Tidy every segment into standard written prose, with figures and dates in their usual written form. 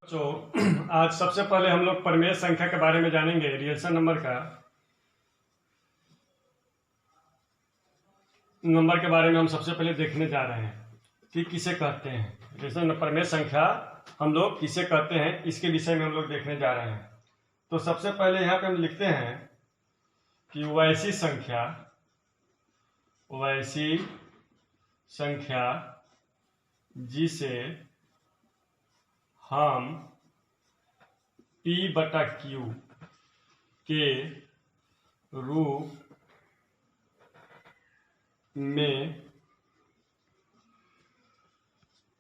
तो आज सबसे पहले हम लोग परिमेय संख्या के बारे में जानेंगे। रियल नंबर के बारे में हम सबसे पहले देखने जा रहे हैं कि किसे कहते हैं। रियल परिमेय संख्या हम लोग किसे कहते हैं, इसके विषय में हम लोग देखने जा रहे हैं। तो सबसे पहले यहाँ पे हम लिखते हैं कि वैसी संख्या जिसे हम P/Q के रूप में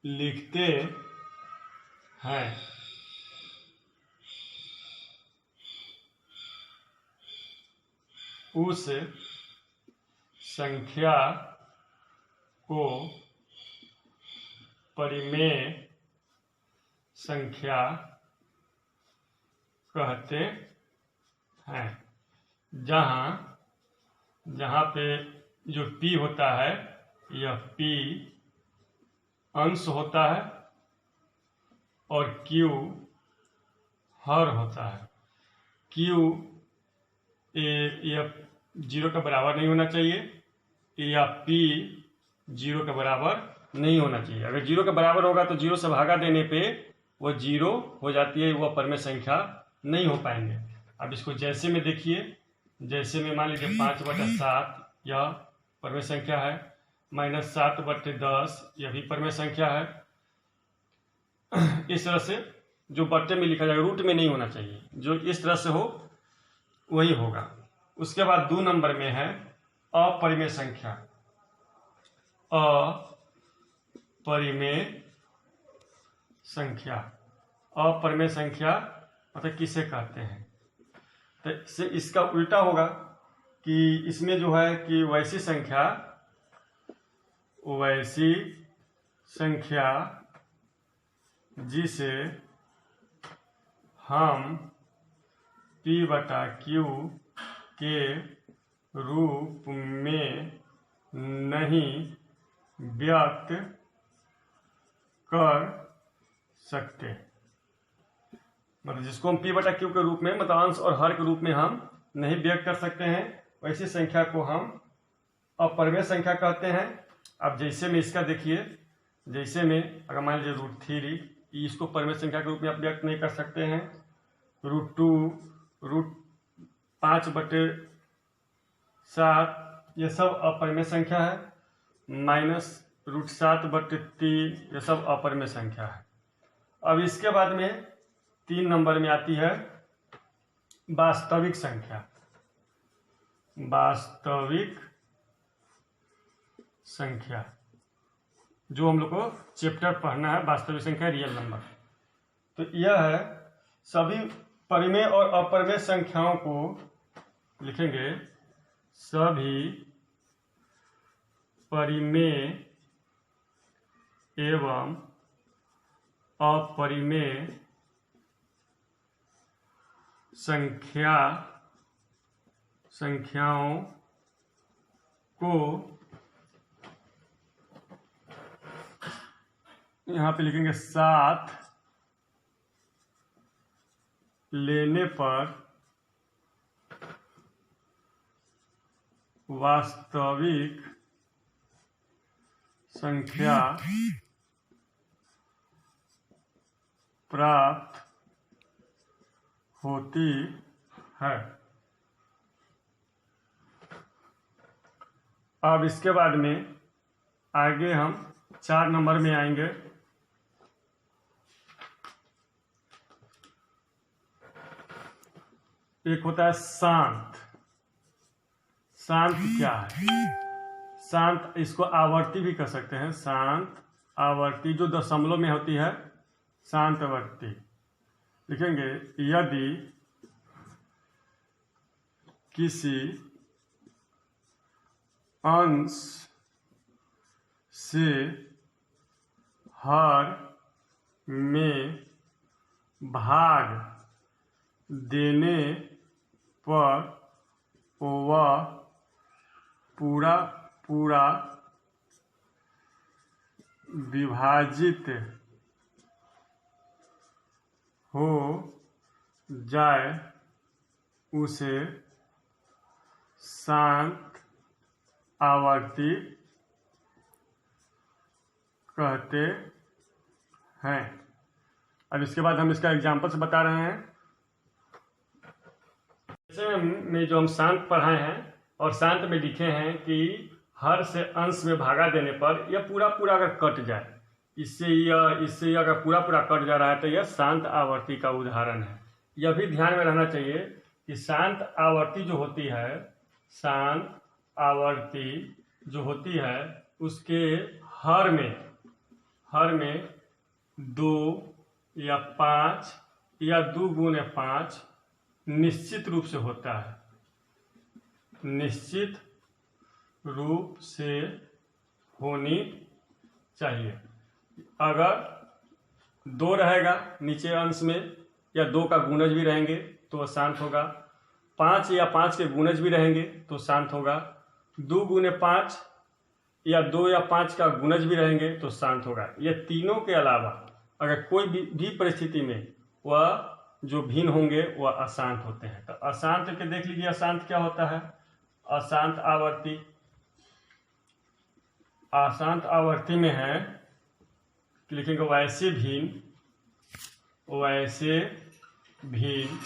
लिखते हैं। उस संख्या को परिमेय संख्या कहते हैं। जहाँ पे जो P होता है यह P अंश होता है और Q हर होता है। Q यह 0 के बराबर नहीं होना चाहिए या P 0 के बराबर नहीं होना चाहिए। अगर 0 के बराबर होगा तो 0 से भागा देने पे वो 0 हो जाती है, वह परिमेय संख्या नहीं हो पाएंगे। अब इसको जैसे में देखिए, जैसे में मान लीजिए 5/7 यह परिमेय संख्या है, -7/10 यह भी परिमेय संख्या है। इस तरह से जो बट्टे में लिखा जाएगा, रूट में नहीं होना चाहिए, जो इस तरह से हो वही होगा। उसके बाद 2 नंबर में है अपरिमेय संख्या। अपरिमेय संख्या मतलब किसे कहते हैं, तो इसका उल्टा होगा कि इसमें जो है कि वैसी संख्या जिसे हम P/Q के रूप में नहीं व्यक्त कर सकते, मतलब जिसको हम P/Q के रूप में, मतलब अंश और हर के रूप में हम नहीं व्यक्त कर सकते हैं, वैसी संख्या को हम अपरिमेय संख्या कहते हैं। अब जैसे में इसका देखिए, जैसे में अगर मान लीजिए √3, इसको परिमेय संख्या के रूप में आप व्यक्त नहीं कर सकते हैं। √2, √5/7 ये सब अपरिमेय संख्या है। -√7/3 ये सब अपरिमेय संख्या है। अब इसके बाद में 3 नंबर में आती है वास्तविक संख्या, जो हम लोग को चैप्टर पढ़ना है, वास्तविक संख्या रियल नंबर। तो यह है सभी परिमेय और अपरिमेय संख्याओं को लिखेंगे। सभी परिमेय एवं अपरिमेय संख्याओं को यहाँ पे लिखेंगे साथ लेने पर वास्तविक संख्या प्राप्त होती है। अब इसके बाद में आगे हम 4 नंबर में आएंगे। एक होता है शांत। शांत क्या है? शांत, इसको आवर्ती भी कह सकते हैं। शांत आवर्ती जो दशमलव में होती है, शांत आवर्ती लिखेंगे। यदि किसी अंश से हर में भाग देने पर वह पूरा विभाजित हो जाए उसे शांत आवर्ती कहते हैं। अब इसके बाद हम इसका एग्जाम्पल्स बता रहे हैं। जैसे में जो हम शांत पढ़ाए हैं और शांत में लिखे हैं कि हर से अंश में भागा देने पर यह पूरा पूरा अगर कट जाए, इससे यह अगर पूरा पूरा कट जा रहा है तो यह शांत आवर्ती का उदाहरण है। यह भी ध्यान में रहना चाहिए कि शांत आवर्ती जो होती है, शांत आवर्ती जो होती है उसके हर में 2 या 5 या 2 गुने 5 निश्चित रूप से होता है, निश्चित रूप से होनी चाहिए। अगर 2 रहेगा नीचे अंश में या 2 का गुणज भी रहेंगे तो वह शांत होगा, 5 या 5 के गुणज भी रहेंगे तो शांत होगा, 2 गुने 5 या 2 या 5 का गुणज भी रहेंगे तो शांत होगा। ये तीनों के अलावा अगर कोई भी परिस्थिति में वह जो भिन्न होंगे वह अशांत होते हैं। तो अशांत के देख लीजिए, अशांत क्या होता है? अशांत आवर्ती, अशांत आवर्ती में है कि लिखेंगे वैसे भिन्न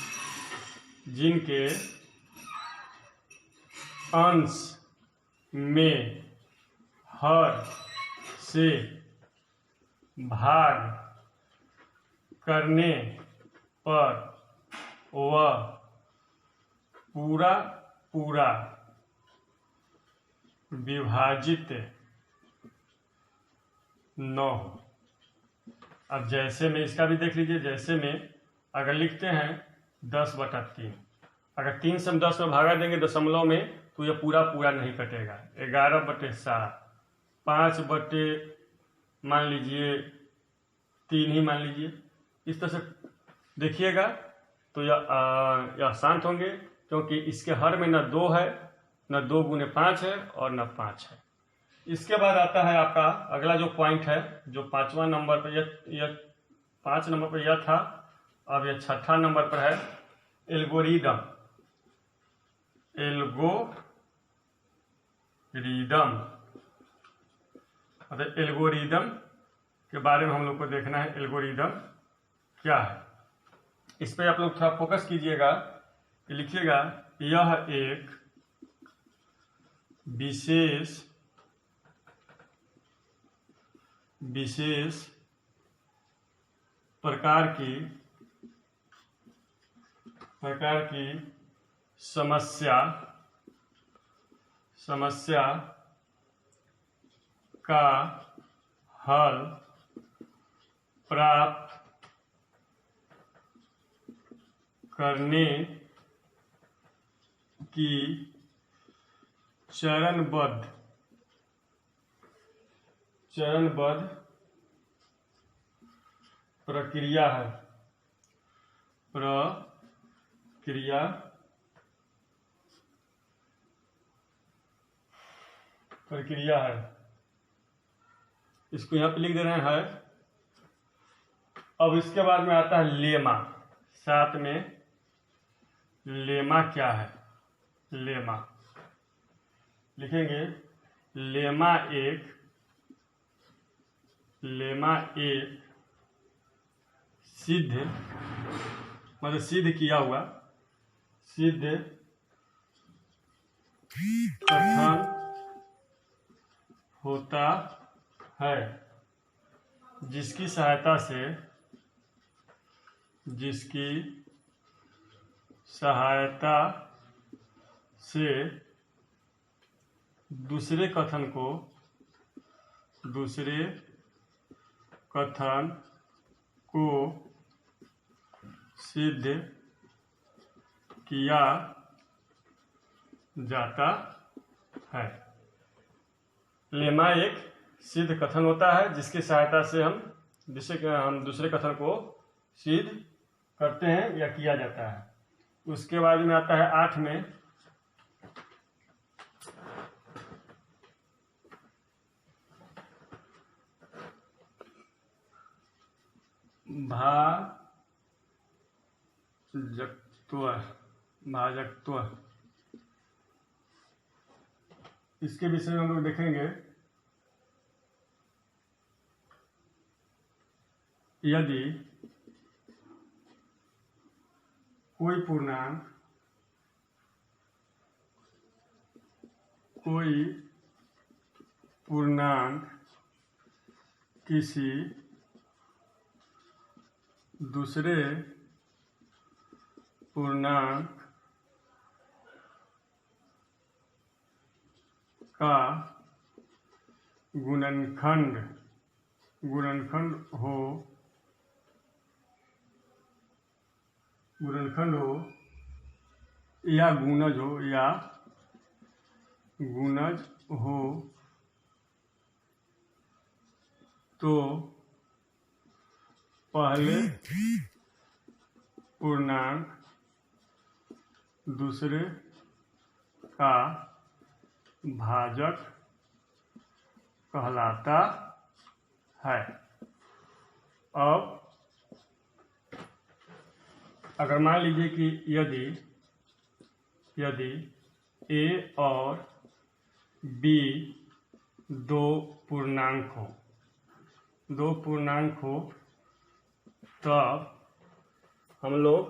जिनके अंश में हर से भाग करने पर वह पूरा पूरा विभाजित न हो। अब जैसे में इसका भी देख लीजिए, जैसे में अगर लिखते हैं 10/3, अगर 3 से हम 10 में भागा देंगे दशमलव में तो यह पूरा पूरा नहीं कटेगा। 11/7, 5 मान लीजिए 3 ही मान लीजिए, इस तरह से देखिएगा तो यह शांत होंगे, क्योंकि इसके हर में न 2 है, न 2 गुने 5 है और न 5 है। इसके बाद आता है आपका अगला जो पॉइंट है, जो 5वां नंबर पर, यह 5 नंबर पर यह था, अब यह 6ठा नंबर पर है एल्गोरिदम। मतलब एल्गोरिदम के बारे में हम लोग को देखना है, एल्गोरिदम क्या है। इस पर आप लोग थोड़ा फोकस कीजिएगा कि लिखिएगा यह एक विशेष प्रकार की समस्या का हल प्राप्त करने की चरणबद्ध प्रक्रिया है। इसको यहाँ पे लिख दे रहे हैं। अब इसके बाद में आता है लेमा। साथ में लेमा क्या है? लेमा लिखेंगे लेमा एक सिद्ध, मतलब सिद्ध किया हुआ, सिद्ध कथन होता है जिसकी सहायता से दूसरे कथन को सिद्ध किया जाता है। लेमा एक सिद्ध कथन होता है जिसकी सहायता से हम दूसरे कथन को सिद्ध करते हैं या किया जाता है। उसके बाद में आता है 8 में भाजकत्व इसके विषय में हम लोग देखेंगे। यदि कोई पूर्णांक किसी दूसरे पूर्णांक का गुणनखंड हो या गुणज हो तो पहले पूर्णांक दूसरे का भाजक कहलाता है। अब अगर मान लीजिए कि यदि a और b दो पूर्णांक हो तब हम लोग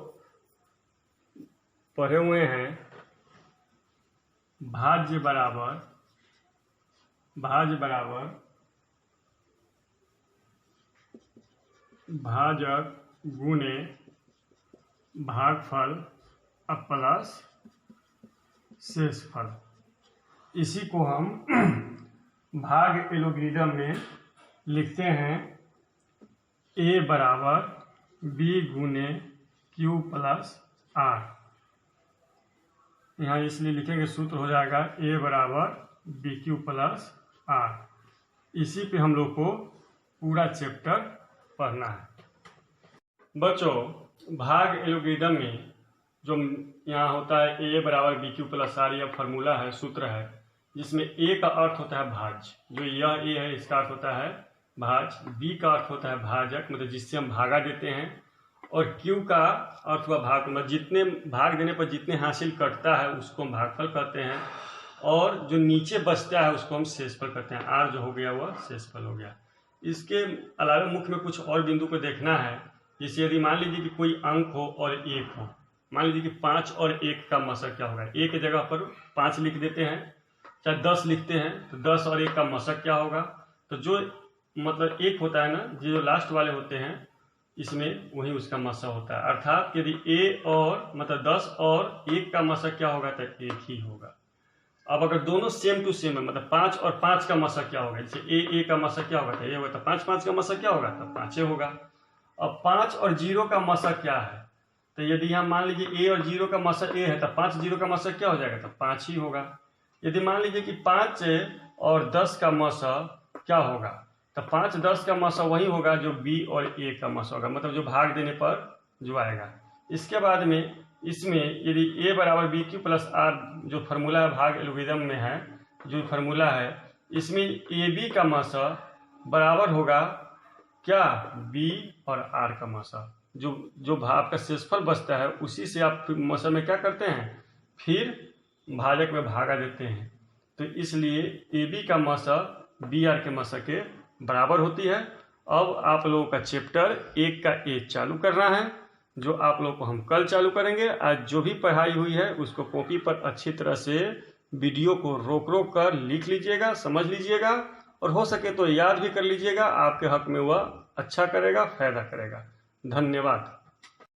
पढ़े हुए हैं भाज्य बराबर भाजक गुणे भागफल प्लस शेषफल। इसी को हम भाग एलोगरिथम में लिखते हैं a बराबर b गुणे q प्लस r। यहाँ इसलिए लिखेंगे, सूत्र हो जाएगा a बराबर बी क्यू प्लस r। इसी पे हम लोग को पूरा चैप्टर पढ़ना है। बच्चों, भाग एलोगरिथम में जो यहाँ होता है a बराबर बी क्यू प्लस r, यह फार्मूला है, सूत्र है, जिसमें a का अर्थ होता है भाज्य, जो यह a है इसका अर्थ होता है भाज्य, b का अर्थ होता है भाजक मतलब जिससे हम भागा देते हैं, और q का अर्थ हुआ भाग मतलब जितने भाग देने पर जितने हासिल कटता है उसको हम भागफल कहते हैं, और जो नीचे बचता है उसको हम शेषफल कहते हैं। r जो हो गया वह शेषफल हो गया। इसके अलावा मुख्य में कुछ और बिंदु को देखना है। जैसे यदि मान लीजिए कि कोई अंक हो और 1 हो, मान लीजिए कि 5 और 1 का मशक क्या होगा, एक की जगह पर 5 लिख देते हैं, चाहे 10 लिखते हैं तो 10 और 1 का मशक क्या होगा, तो जो मतलब 1 होता है ना, जो लास्ट वाले होते हैं इसमें वही उसका मशक होता है। अर्थात यदि a और मतलब 10 और 1 का मशक क्या होगा तो 1 ही होगा। अब अगर दोनों सेम टू सेम है मतलब 5 और 5 का मशक क्या होगा, जैसे a का मशक क्या होगा तो ये होगा, तो 5 5 का मशक क्या होगा तो 5 होगा। अब 5 और 0 का मशक क्या है, तो यदि हम मान लीजिए a और 0 का मशक a है तो 5 0 का मशक क्या हो जाएगा तो 5 ही होगा। यदि मान लीजिए कि 5 और 10 का मशक क्या होगा तो 5 10 का मशक वही होगा जो b और a का मशक होगा, मतलब जो भाग देने पर जो आएगा। इसके बाद में इसमें यदि a बराबर बी क्यू प्लस r जो फार्मूला है भाग एलोगरिथम में है, जो फार्मूला है, इसमें ए बी का मशक बराबर होगा क्या b और r का मशक, जो भाग का शेषफल बचता है उसी से आप मशक में क्या करते हैं, फिर भाजक में भागा देते हैं। तो इसलिए ए बी का मशक बी आर के मशक के बराबर होती है। अब आप लोगों का चैप्टर 1 का 1 चालू करना है, जो आप लोग को हम कल चालू करेंगे। आज जो भी पढ़ाई हुई है उसको कॉपी पर अच्छी तरह से वीडियो को रोक कर लिख लीजिएगा, समझ लीजिएगा, और हो सके तो याद भी कर लीजिएगा। आपके हक में वह अच्छा करेगा, फायदा करेगा। धन्यवाद।